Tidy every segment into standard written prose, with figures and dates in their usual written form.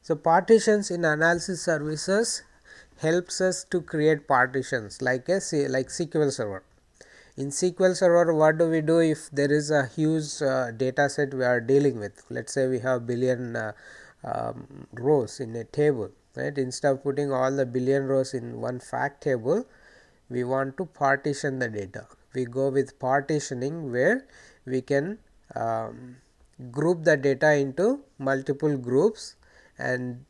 So, partitions in analysis services helps us to create partitions like like SQL Server. In SQL Server, what do we do if there is a huge data set we are dealing with? Let us say we have billion rows in a table, right. Instead of putting all the billion rows in one fact table, we want to partition the data. We go with partitioning, where we can group the data into multiple groups, and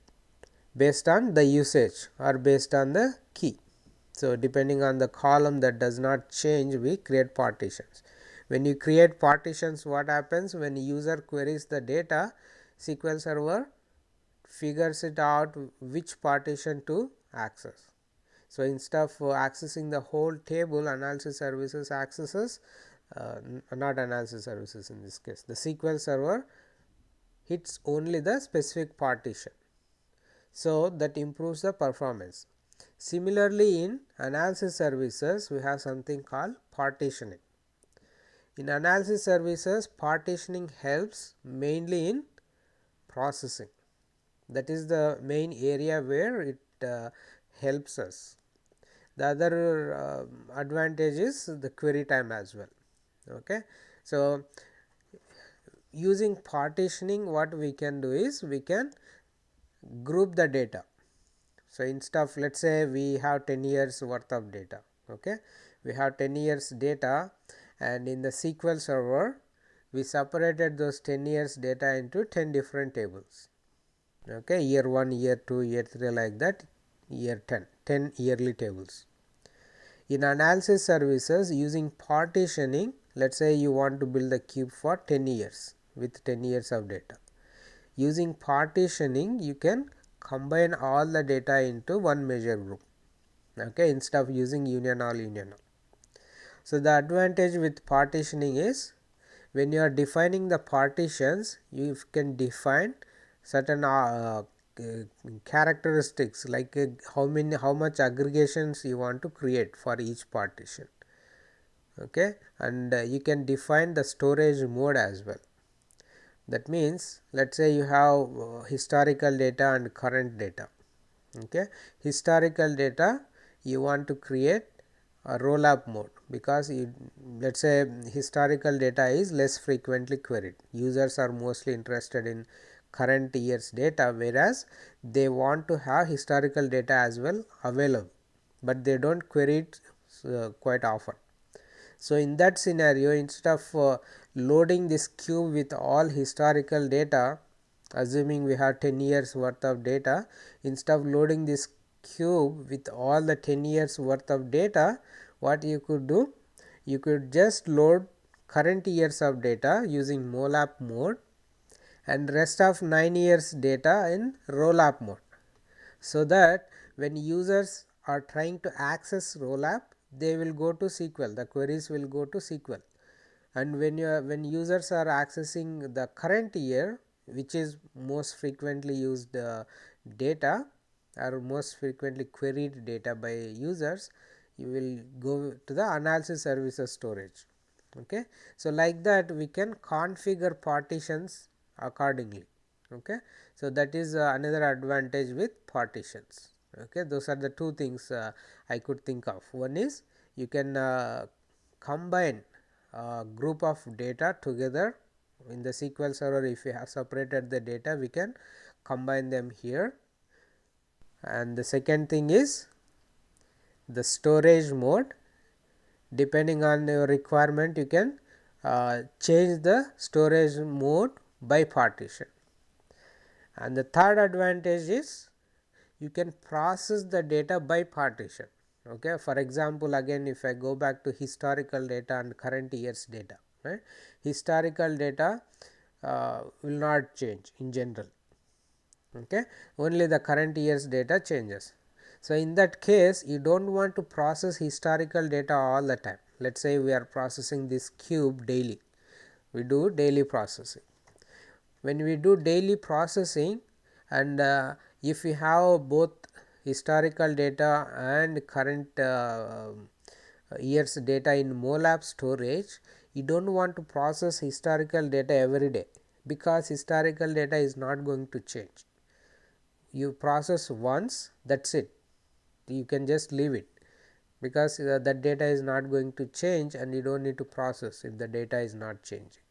based on the usage or based on the key. So, depending on the column that does not change, we create partitions. When you create partitions, what happens? When user queries the data, SQL Server figures it out which partition to access. So, instead of accessing the whole table, analysis services accesses not analysis services in this case, the SQL Server hits only the specific partition. So, that improves the performance. Similarly, in analysis services, we have something called partitioning. In analysis services, partitioning helps mainly in processing. That is the main area where it helps us. The other advantage is the query time as well. Okay. So, using partitioning, what we can do is we can group the data. So, instead of, let us say we have 10 years worth of data, okay. We have 10 years data, and in the SQL Server we separated those 10 years data into 10 different tables, okay. Year 1, year 2, year 3, like that, year 10 yearly tables. In analysis services, using partitioning, let us say you want to build a cube for 10 years with 10 years of data. Using partitioning, you can combine all the data into one measure group, okay, instead of using union all. So, the advantage with partitioning is, when you are defining the partitions, you can define certain characteristics, like how much aggregations you want to create for each partition, okay, and you can define the storage mode as well. That means, let us say you have historical data and current data. Okay. Historical data, you want to create a roll up mode, because let us say historical data is less frequently queried. Users are mostly interested in current year's data, whereas they want to have historical data as well available, but they do not query it quite often. So, in that scenario, instead of loading this cube with all historical data, assuming we have 10 years worth of data, instead of loading this cube with all the 10 years worth of data, what you could do? You could just load current years of data using molap mode, and rest of 9 years data in rollup mode. So, that when users are trying to access rollup, they will go to SQL, the queries will go to SQL, and when users are accessing the current year, which is most frequently used data or most frequently queried data by users, you will go to the analysis services storage. Okay. So, like that we can configure partitions accordingly. Okay. So, that is another advantage with partitions. Okay. Those are the two things I could think of. One is, you can combine a group of data together in the SQL Server. If we have separated the data, we can combine them here. And the second thing is the storage mode. Depending on your requirement, you can change the storage mode by partition. And the third advantage is, you can process the data by partition. Okay. For example, again if I go back to historical data and current year's data, right, historical data will not change in general, okay, only the current year's data changes. So, in that case, you do not want to process historical data all the time. Let us say we are processing this cube daily, we do daily processing. When we do daily processing, and if we have both historical data and current year's data in molap storage, you do not want to process historical data every day, because historical data is not going to change. you process once, that's it, you can just leave it, because that data is not going to change and you don't need to process if the data is not changing.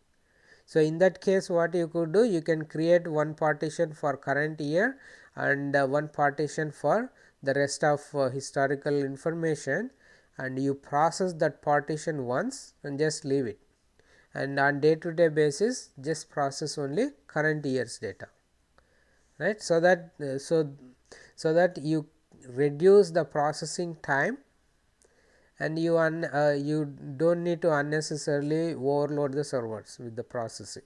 So, in that case what you could do, you can create one partition for current year and one partition for the rest of historical information, and you process that partition once and just leave it, and on day to day basis just process only current year's data, right. So that so that you reduce the processing time, and you don't need to unnecessarily overload the servers with the processing.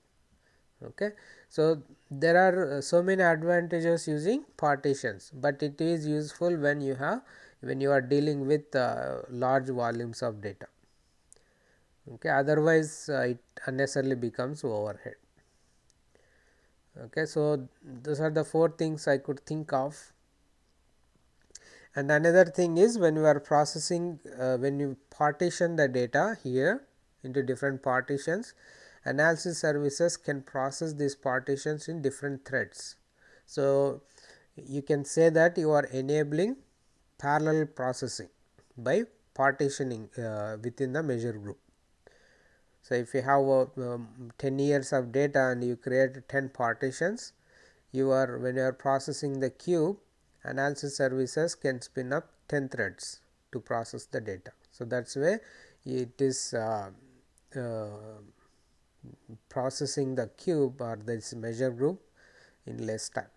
Okay. So, there are so many advantages using partitions, but it is useful when you are dealing with large volumes of data. Okay. Otherwise it unnecessarily becomes overhead. Okay. So, those are the 4 things I could think of. And another thing is, when you are processing, when you partition the data here into different partitions, analysis services can process these partitions in different threads. So, you can say that you are enabling parallel processing by partitioning within the measure group. So, if you have 10 years of data and you create 10 partitions, when you are processing the cube, analysis services can spin up 10 threads to process the data. So, that is why it is processing the cube or this measure group in less time,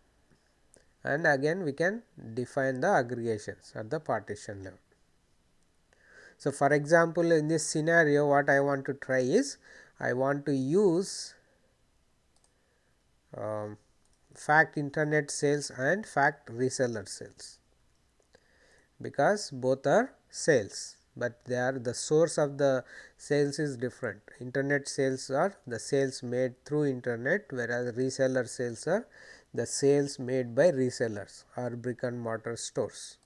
and again we can define the aggregations at the partition level. So, for example, in this scenario what I want to try is, I want to use fact internet sales and fact reseller sales, because both are sales, but they are the source of the sales is different. Internet sales are the sales made through internet, whereas reseller sales are the sales made by resellers or brick and mortar stores.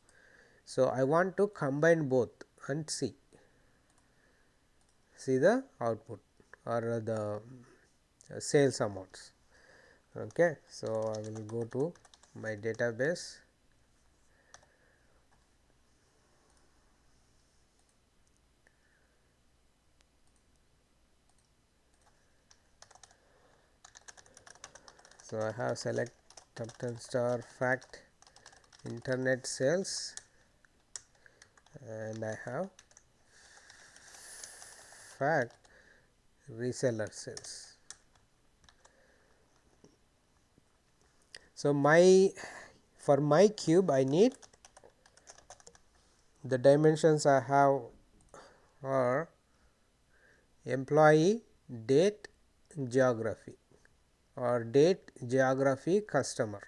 So, I want to combine both and see the output or the sales amounts. Okay. So, I will go to my database. So, I have select top 10 star fact internet sales, and I have fact reseller sales. So, for my cube I need the dimensions I have are employee, date, geography, or date, geography, customer.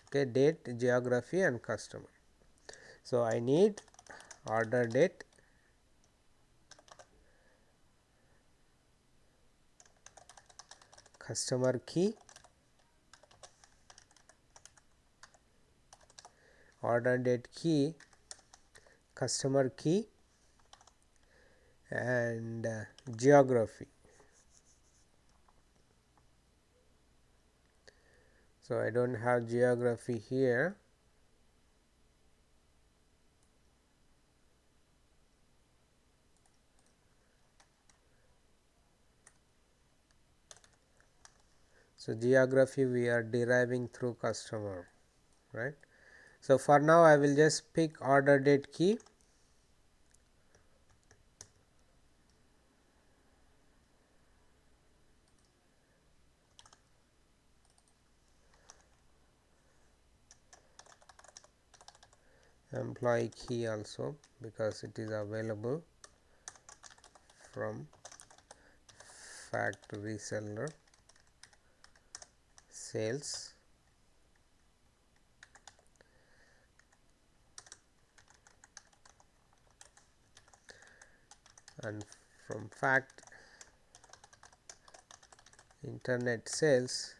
Okay, date, geography and customer. So, I need order date, customer key, order date key, customer key, and geography. So, I do not have geography here. So, geography we are deriving through customer, right. So, for now I will just pick order date key, employee key also, because it is available from fact reseller sales, and from fact internet sales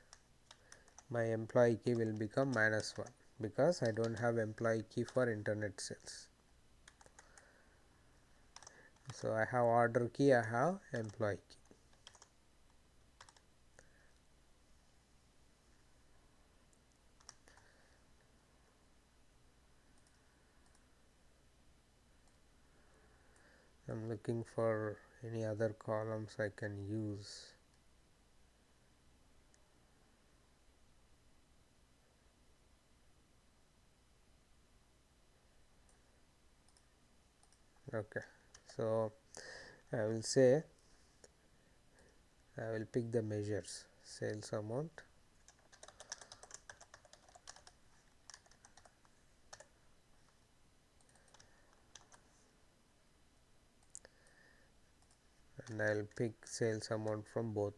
my employee key will become -1, because I do not have employee key for internet sales. So, I have order key, I have employee key. looking for any other columns I can use. Okay, so I will say I will pick the measures, sales amount, and I will pick sales amount from both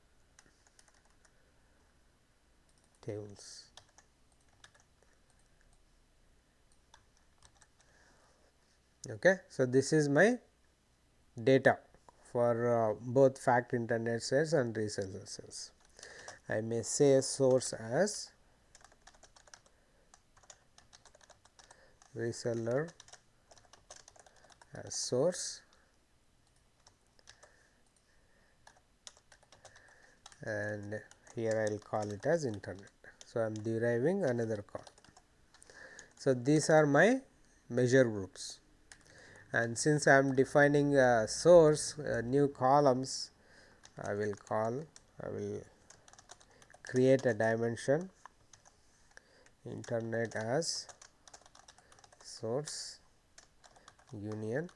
tables. Okay, so this is my data for both fact internet sales and reseller sales. I may say source as reseller as source, and here I will call it as internet. So, I am deriving another call. So, these are my measure groups, and since I am defining a source new columns, I will create a dimension internet as source union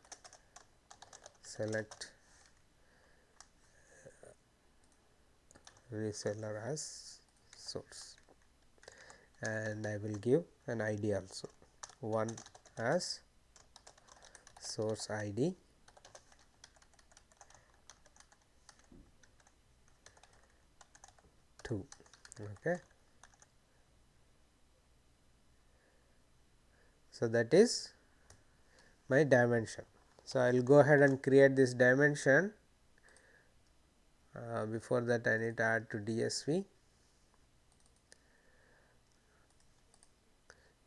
select reseller as source, and I will give an ID also, one as source ID, two. Okay, so that is my dimension. So, I will go ahead and create this dimension. Before that, I need to add to DSV,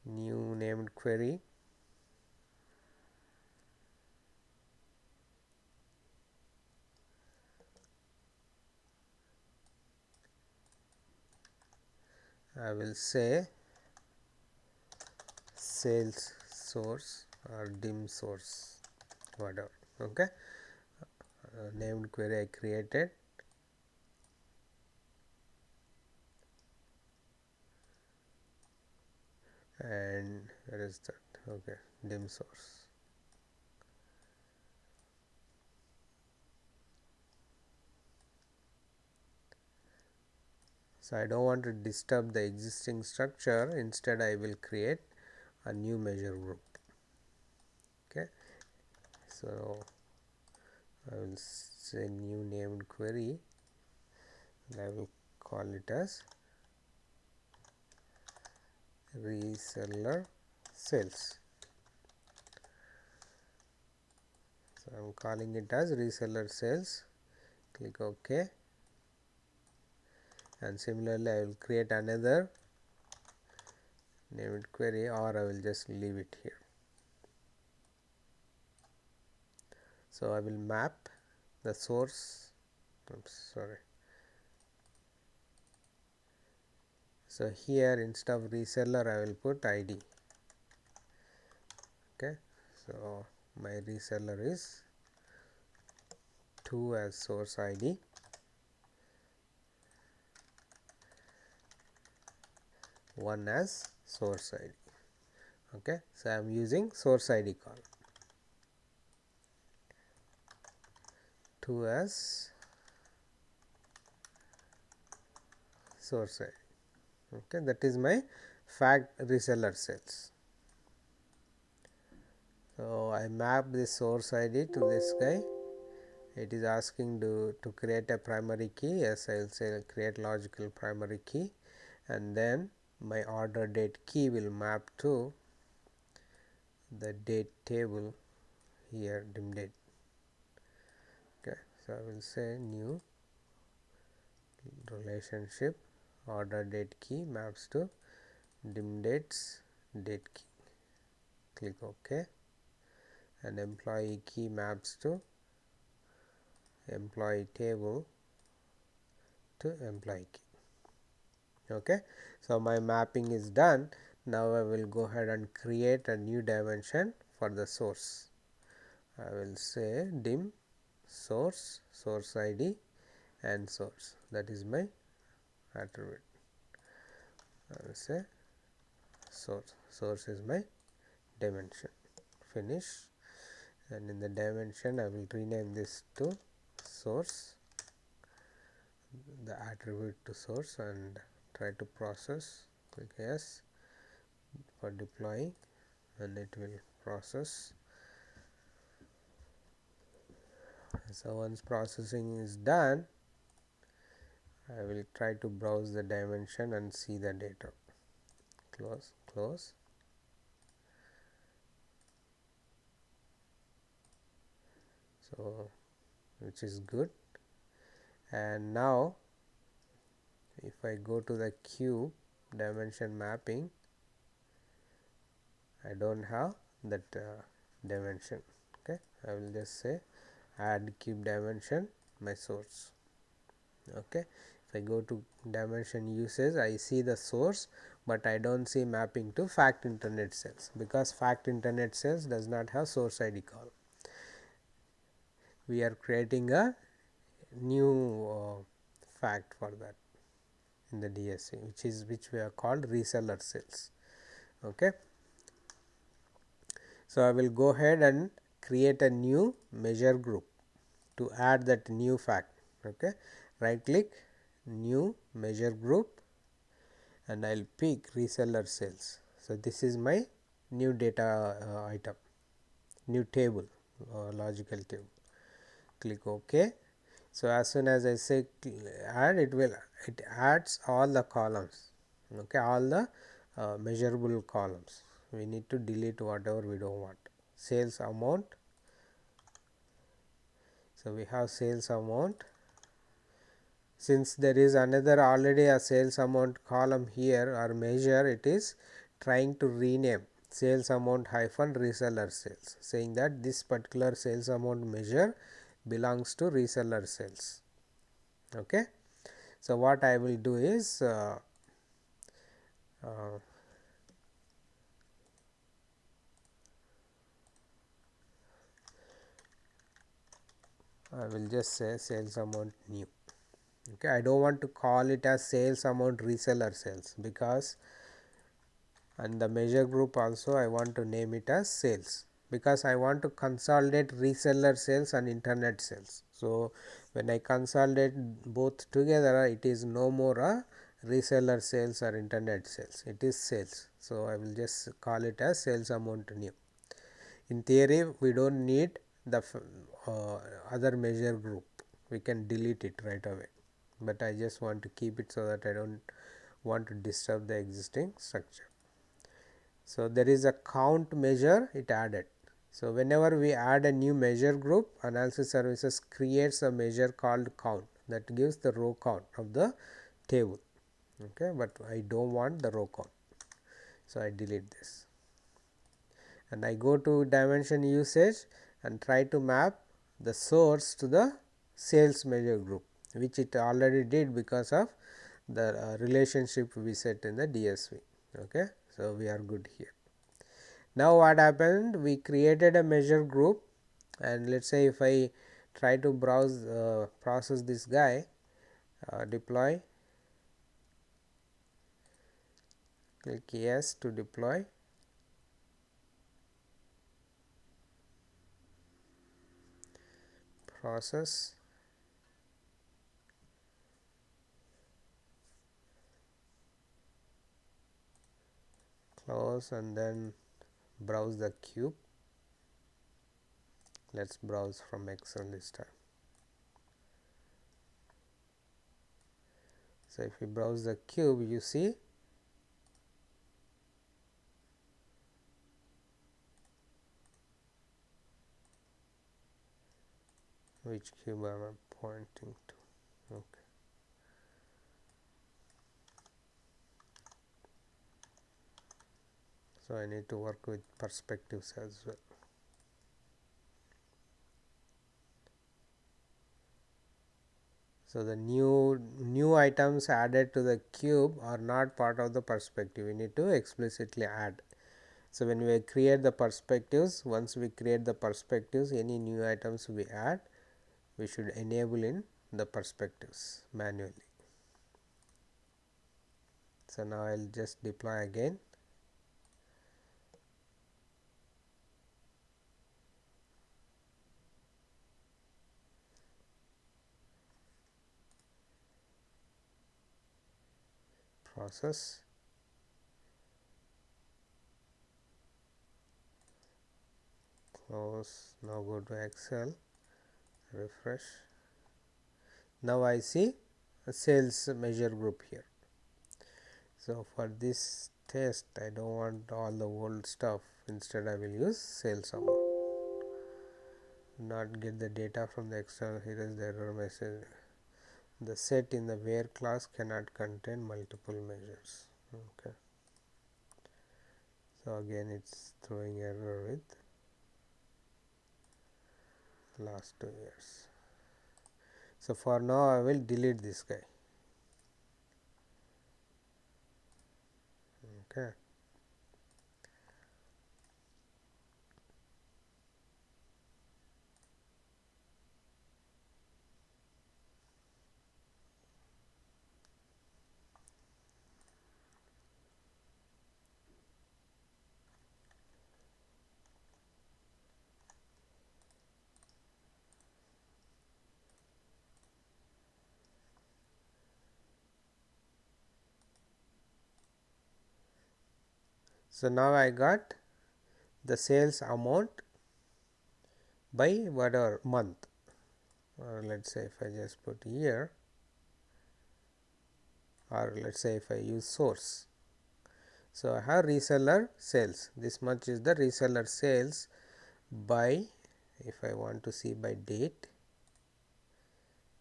new named query, I will say sales source or dim source, whatever. Okay, named query I created, and where is that? Okay, dim source. So, I do not want to disturb the existing structure, instead I will create a new measure group. Okay. So, I will say new named query, and I will call it as reseller sales. So, I am calling it as reseller sales, click OK, and similarly I will create another named query, or I will just leave it here. So, I will map the source, sorry. So, here instead of reseller I will put ID. Okay. So, my reseller is 2 as source ID, one as source ID. Okay. So, I am using source ID column, 2 as source ID. Okay, that is my fact reseller sales. So, I map this source ID to this guy. It is asking to create a primary key. Yes, I will say create logical primary key, and then my order date key will map to the date table here, dim date. Okay, so I will say new relationship order date key maps to dim dates date key, click OK, and employee key maps to employee table to employee key. Okay, so my mapping is done. Now I will go ahead and create a new dimension for the source. I will say dim source, source ID and source, that is my attribute. I will say source, source is my dimension. Finish, and in the dimension I will rename this to source, the attribute to source, and try to process. Click yes for deploying and it will process. So once processing is done, I will try to browse the dimension and see the data. Close, close. So which is good. And now if I go to the cube dimension mapping, I don't have that dimension. Okay, I will just say add cube dimension my source. Okay, if I go to dimension usage, I see the source, but I don't see mapping to fact internet cells, because fact internet cells does not have source ID column. We are creating a new fact for that in the DSC, which we are called reseller cells. Okay. So I will go ahead and create a new measure group to add that new fact. Okay, right click, new measure group, and I will pick reseller sales. So this is my new data item, new table, logical table. Click OK. So as soon as I say add, it adds all the columns. Okay, all the measurable columns. We need to delete whatever we don't want. Sales amount. So we have sales amount. Since there is another already a sales amount column here or measure, it is trying to rename sales amount hyphen reseller sales, saying that this particular sales amount measure belongs to reseller sales. Okay. So what I will do is I will just say sales amount new. Okay, I don't want to call it as sales amount reseller sales, because and the measure group also I want to name it as sales, because I want to consolidate reseller sales and internet sales. So when I consolidate both together, it is no more a reseller sales or internet sales, it is sales. So I will just call it as sales amount new. In theory, we don't need the other measure group, we can delete it right away, but I just want to keep it so that I don't want to disturb the existing structure. So there is a count measure, it added. So whenever we add a new measure group, analysis services creates a measure called count that gives the row count of the table. Okay, but I don't want the row count, so I delete this. And I go to dimension usage and try to map the source to the sales measure group, which it already did because of the relationship we set in the DSV. Okay. So we are good here. Now what happened, we created a measure group, and let us say if I try to browse process this guy, deploy, click yes to deploy. Process, close, and then browse the cube. Let us browse from Excel this time. So if you browse the cube, you see which cube I am pointing to. Okay. So I need to work with perspectives as well. So the new items added to the cube are not part of the perspective, we need to explicitly add. So when we create the perspectives, once we create the perspectives, any new items we add, we should enable in the perspectives manually. So, now I will just deploy again. Process, close, now go to Excel, refresh. Now, I see a sales measure group here. So, for this test I do not want all the old stuff, instead I will use sales amount. Not get the data from the external, here is the error message. The set in the where class cannot contain multiple measures. Okay. So, again it is throwing error with last 2 years. So, for now I will delete this guy. Okay. So, now I got the sales amount by whatever month, or let us say if I just put year, or let us say if I use source. So, I have reseller sales, this much is the reseller sales by, if I want to see by date,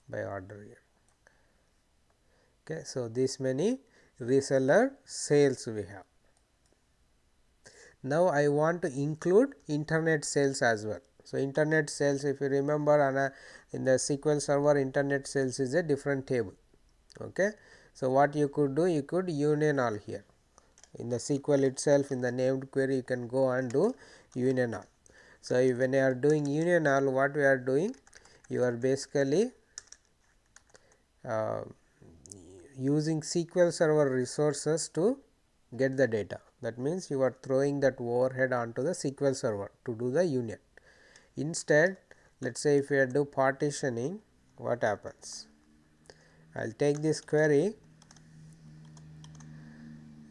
by order year. Okay. So, this many reseller sales we have. Now, I want to include internet sales as well. So, internet sales, if you remember in the SQL server, internet sales is a different table. Okay. So, what you could do, you could union all here in the SQL itself, in the named query you can go and do union all. So, when you are doing union all, what we are doing, you are basically using SQL server resources to get the data. That means, you are throwing that overhead onto the SQL server to do the union. Instead, let us say if we do partitioning, what happens? I will take this query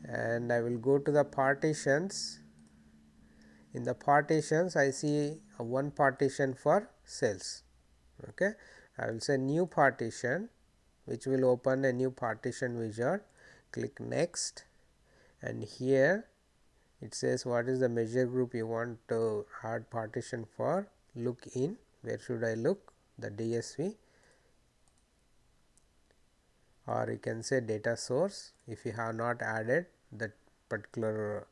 and I will go to the partitions. In the partitions, I see one partition for sales. Okay. I will say new partition, which will open a new partition wizard. Click next, and here it says what is the measure group you want to add partition for. Look in, where should I look? The DSV, or you can say data source if you have not added that particular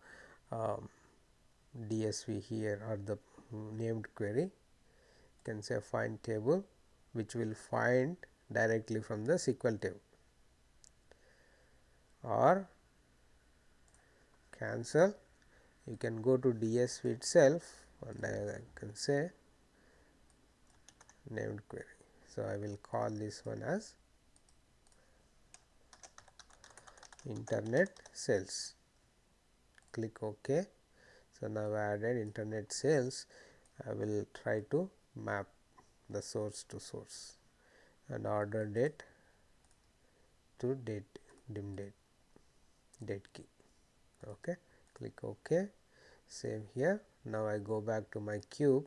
DSV here, or the named query. You can say find table, which will find directly from the SQL table, or cancel. You can go to DSV itself and I can say named query. So, I will call this one as internet sales. Click OK. So, now I added internet sales. I will try to map the source to source and order date to date, dim date, date key. Okay. Click OK, save here. Now, I go back to my cube,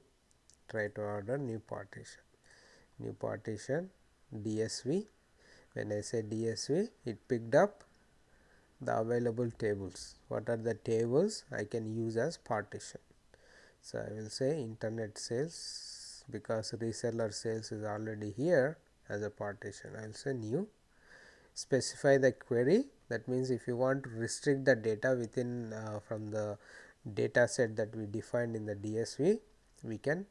try to order new partition, DSV. When I say DSV, it picked up the available tables. What are the tables I can use as partition? So, I will say internet sales, because reseller sales is already here as a partition. I will say new, specify the query. That means, if you want to restrict the data within from the data set that we defined in the DSV, we can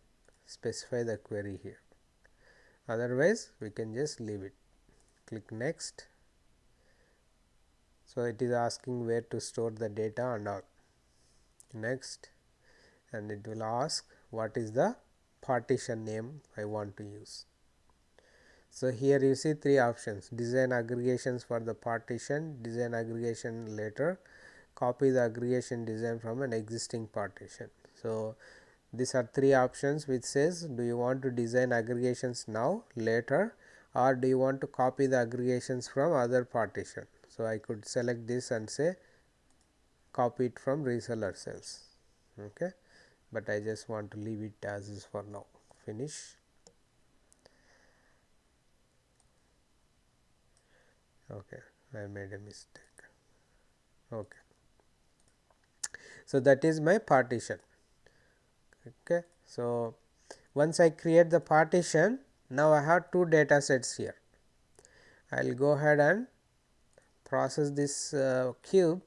specify the query here. Otherwise, we can just leave it. Click next. So, it is asking where to store the data and all. Next, and it will ask what is the partition name I want to use. So, here you see three options: design aggregations for the partition, design aggregation later, copy the aggregation design from an existing partition. So, these are three options which says, do you want to design aggregations now, later, or do you want to copy the aggregations from other partition. So, I could select this and say copy it from reseller cells, okay, but I just want to leave it as is for now. Finish. Okay, I made a mistake. Okay, so that is my partition. Okay, so once I create the partition, now I have two data sets here. I will go ahead and process this cube.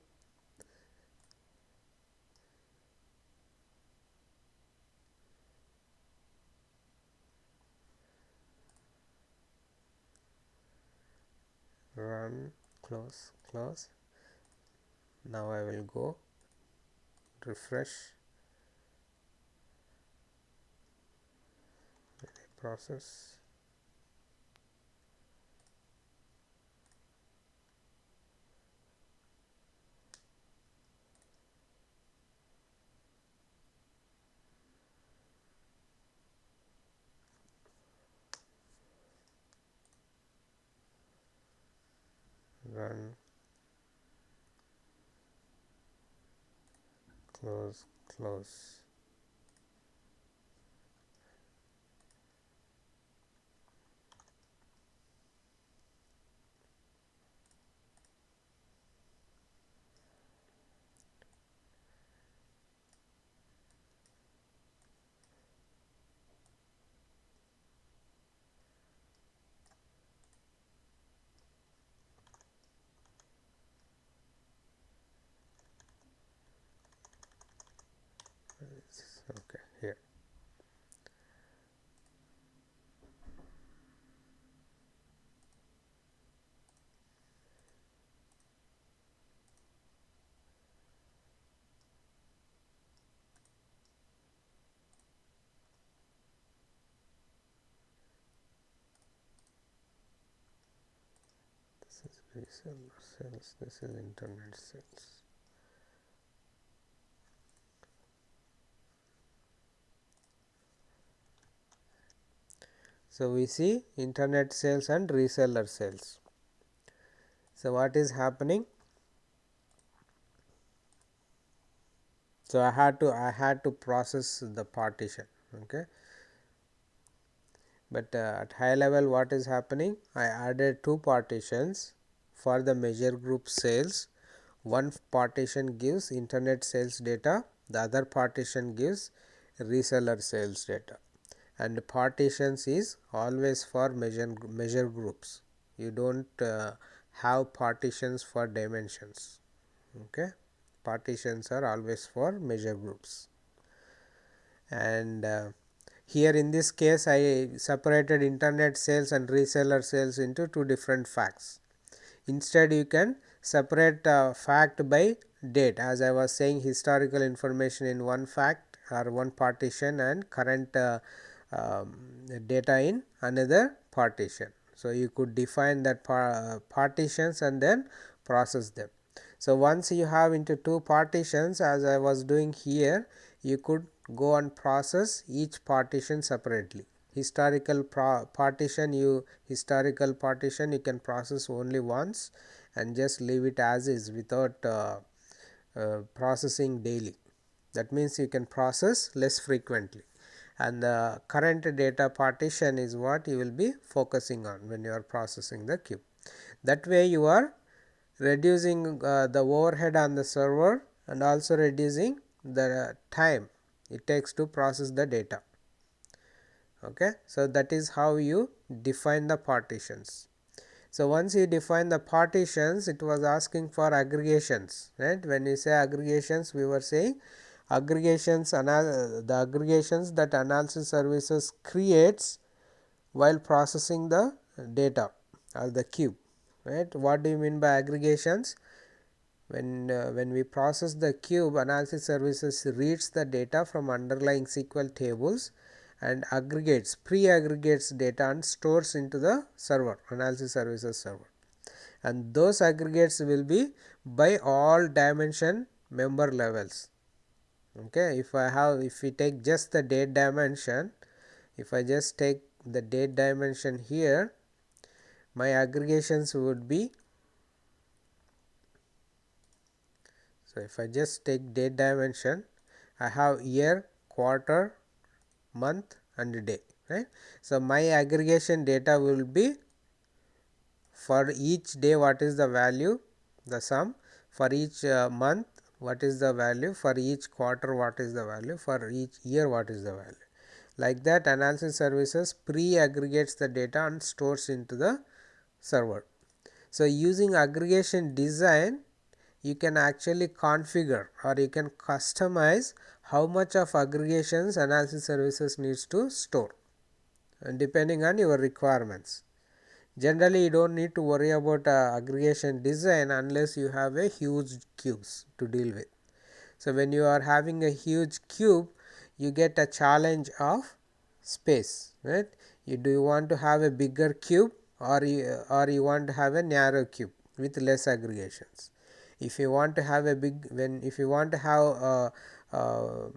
Run, close, close. Now I will go refresh, process. Run, close, close. Okay, here. This is reseller cells, this is internet cells. So, we see internet sales and reseller sales. So, what is happening? So, I had to process the partition, okay. But at high level what is happening? I added two partitions for the measure group sales. One partition gives internet sales data, the other partition gives reseller sales data, and partitions is always for measure groups. You don't have partitions for dimensions, okay. Partitions are always for measure groups. And here in this case I separated internet sales and reseller sales into two different facts. Instead you can separate fact by date, as I was saying, historical information in one fact or one partition and current data in another partition. So, you could define that partitions and then process them. So, once you have into two partitions, as I was doing here, you could go and process each partition separately. Historical partition you can process only once and just leave it as is without processing daily. That means you can process less frequently, and the current data partition is what you will be focusing on when you are processing the cube. That way you are reducing the overhead on the server and also reducing the time it takes to process the data, okay. So, that is how you define the partitions. So, once you define the partitions, it was asking for aggregations, right. When you say aggregations, we were saying aggregations, the aggregations that analysis services creates while processing the data or the cube, right. What do you mean by aggregations? When we process the cube, analysis services reads the data from underlying SQL tables and aggregates, pre-aggregates data and stores into the server, analysis services server, and those aggregates will be by all dimension member levels. Okay, if we take just the date dimension, if I just take the date dimension here, my aggregations would be, so if I just take date dimension, I have year, quarter, month and day, right. So my aggregation data will be for each day what is the value, the sum, for each month what is the value, for each quarter what is the value, for each year what is the value. Like that, analysis services pre-aggregates the data and stores into the server. So using aggregation design, you can actually configure or you can customize how much of aggregations analysis services needs to store, and depending on your requirements. Generally, you don't need to worry about aggregation design unless you have a huge cubes to deal with. So when you are having a huge cube, you get a challenge of space, right. Do you want to have a bigger cube, or you want to have a narrow cube with less aggregations. If you want to have a if you want to have a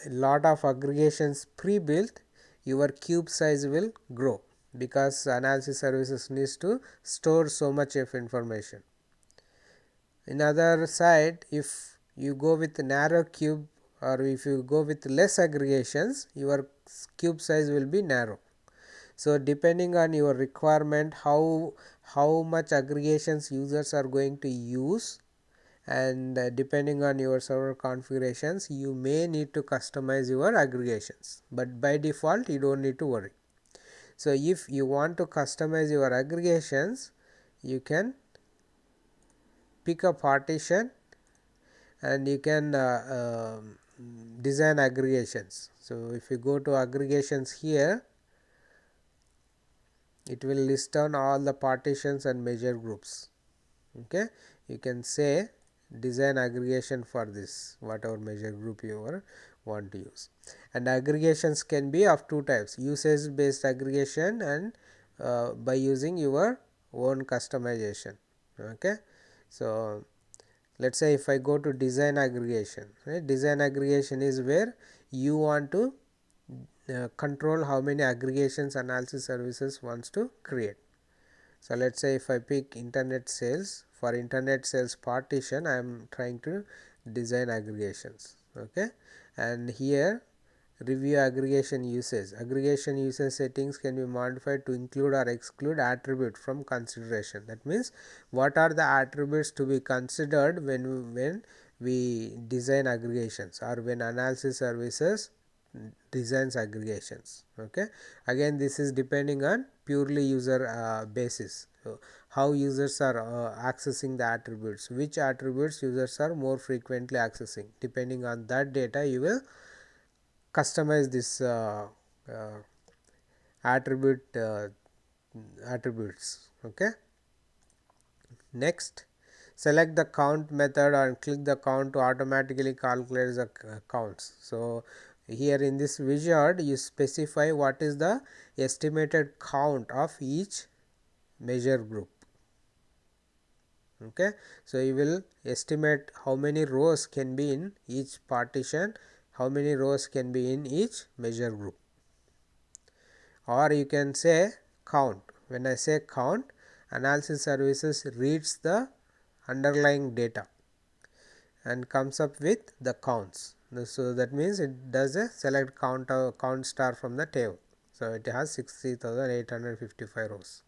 lot of aggregations pre-built, your cube size will grow, because analysis services needs to store so much of information. In other side, if you go with narrow cube or if you go with less aggregations, your cube size will be narrow. So depending on your requirement, how much aggregations users are going to use, and depending on your server configurations, you may need to customize your aggregations, but by default you don't need to worry. So if you want to customize your aggregations, you can pick a partition and you can design aggregations. So if you go to aggregations here, it will list down all the partitions and measure groups. Okay, you can say design aggregation for this, whatever measure group you want to use. And aggregations can be of two types: usage based aggregation and by using your own customization. Okay, so let us say if I go to design aggregation, right, design aggregation is where you want to control how many aggregations analysis services wants to create. So let us say if I pick internet sales, for internet sales partition I am trying to design aggregations. Okay, and here review aggregation usage. Aggregation usage settings can be modified to include or exclude attribute from consideration. That means what are the attributes to be considered when we design aggregations, or when analysis services designs aggregations. Okay, again this is depending on purely user basis. So how users are accessing the attributes, which attributes users are more frequently accessing, depending on that data you will customize this attributes. Okay. Next, select the count method and click the count to automatically calculate the counts. So here in this wizard you specify what is the estimated count of each measure group. Okay, so you will estimate how many rows can be in each partition, how many rows can be in each measure group, or you can say count. When I say count, analysis services reads the underlying data and comes up with the counts. So that means it does a select count star from the table. So it has 60,855 rows.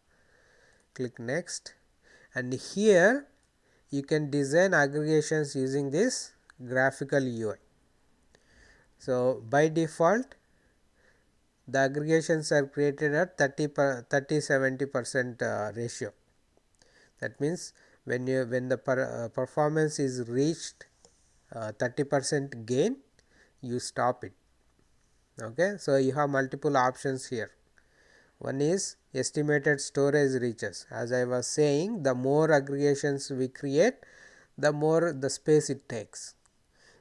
Click next, and here you can design aggregations using this graphical UI. So by default the aggregations are created at 30-70% ratio. That means when the performance is reached 30% gain, you stop it. Okay, so you have multiple options here. One is estimated storage reaches. As I was saying, the more aggregations we create, the more the space it takes.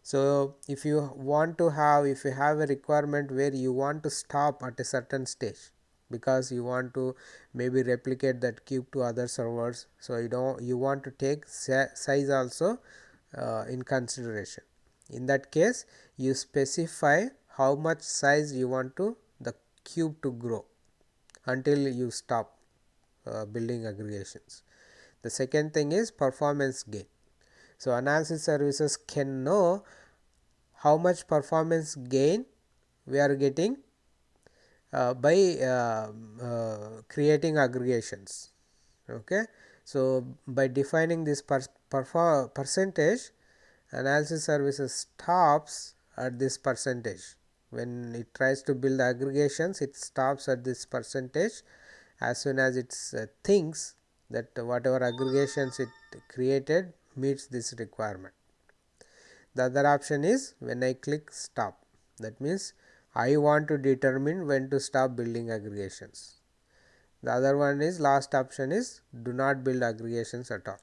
So if you want to have, if you have a requirement where you want to stop at a certain stage because you want to maybe replicate that cube to other servers, so you want to take size also in consideration. In that case, you specify how much size you want to the cube to grow until you stop building aggregations. The second thing is performance gain. So analysis services can know how much performance gain we are getting by creating aggregations. Okay. So by defining this percentage, analysis services stops at this percentage. When it tries to build aggregations, it stops at this percentage as soon as it thinks that whatever aggregations it created meets this requirement. The other option is when I click stop, that means I want to determine when to stop building aggregations. The other one is, last option is, do not build aggregations at all.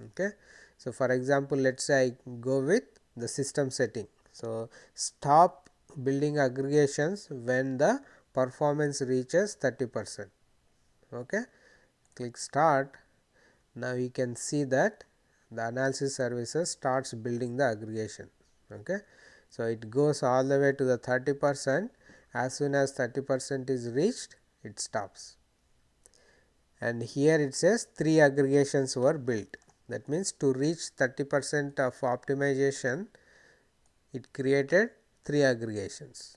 Okay. So for example, let us say I go with the system setting. So stop building aggregations when the performance reaches 30%. Okay. Click start. Now you can see that the analysis services starts building the aggregation. Okay. So it goes all the way to the 30%. As soon as 30% is reached, it stops. And here it says 3 aggregations were built. That means to reach 30% of optimization, it created 3 aggregations,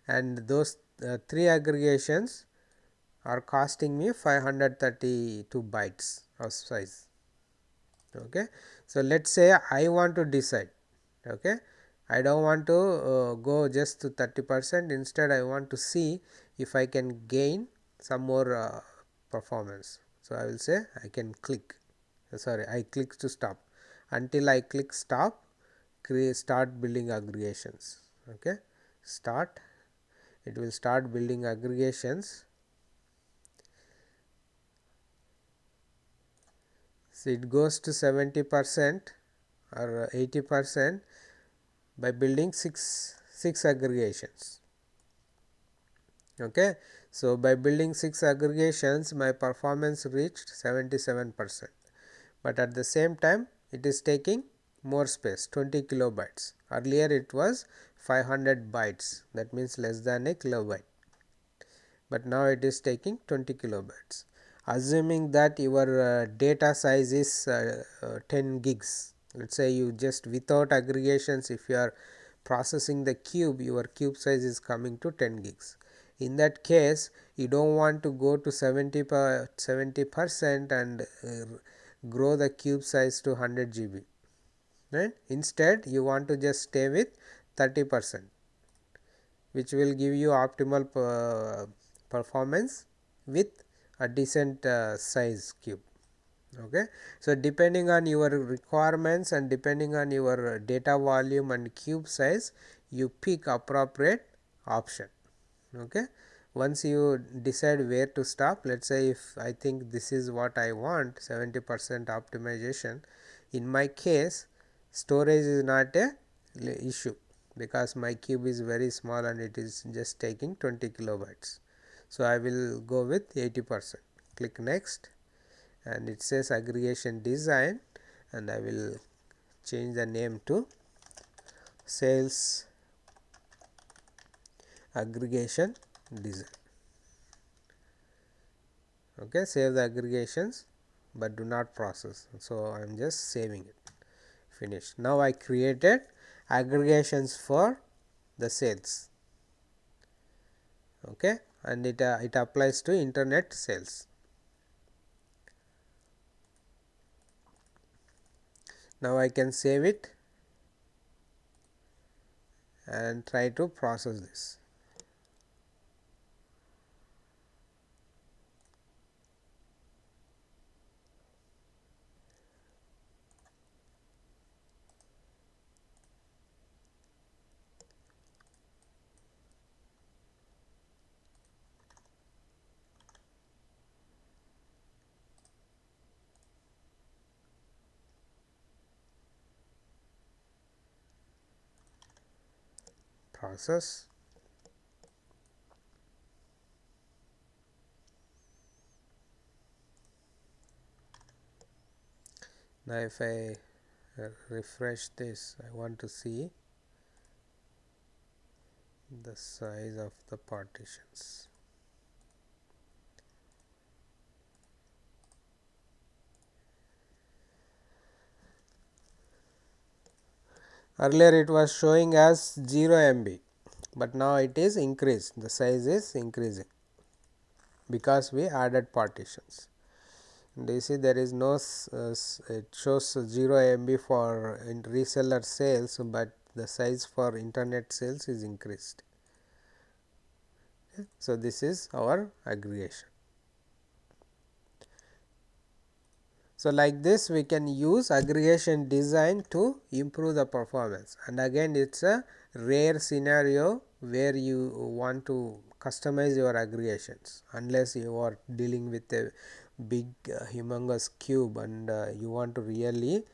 and those 3 aggregations are costing me 532 bytes of size. Okay. So let us say I want to decide, okay, I do not want to go just to 30%, instead I want to see if I can gain some more performance. So I will say I can click, I click to stop. Until I click stop, start building aggregations. Okay. Start, it will start building aggregations. So it goes to 70% or 80% by building 6 aggregations. Okay. So by building 6 aggregations, my performance reached 77%, but at the same time it is taking more space, 20 kilobytes. Earlier it was 500 bytes, that means less than a kilobyte, but now it is taking 20 kilobytes. Assuming that your data size is 10 gigs, let us say you just without aggregations, if you are processing the cube, your cube size is coming to 10 gigs. In that case, you do not want to go to 70% and grow the cube size to 100 GB, right. Instead, you want to just stay with 30%, which will give you optimal performance with a decent size cube. Okay. So depending on your requirements and depending on your data volume and cube size, you pick appropriate option. Okay. Once you decide where to stop, let us say if I think this is what I want, 70% optimization, in my case storage is not a issue because my cube is very small and it is just taking 20 kilobytes. So I will go with 80%. Click next, and it says aggregation design, and I will change the name to sales aggregation design. Okay. Save the aggregations, but do not process. So I am just saving it. Finish. Now I created aggregations for the sales. Okay. And it applies to internet sales. Now I can save it and try to process this. process. Now if I refresh this, I want to see the size of the partitions. Earlier it was showing as 0 MB, but now it is increased, the size is increasing because we added partitions. And you see there is no it shows 0 MB for reseller sales, but the size for internet sales is increased. So, this is our aggregation. So, like this we can use aggregation design to improve the performance, and again it is a rare scenario where you want to customize your aggregations, unless you are dealing with a big humongous cube and you want to really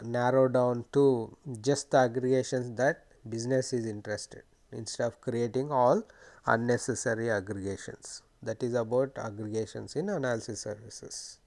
narrow down to just the aggregations that business is interested, instead of creating all unnecessary aggregations. That is about aggregations in analysis services.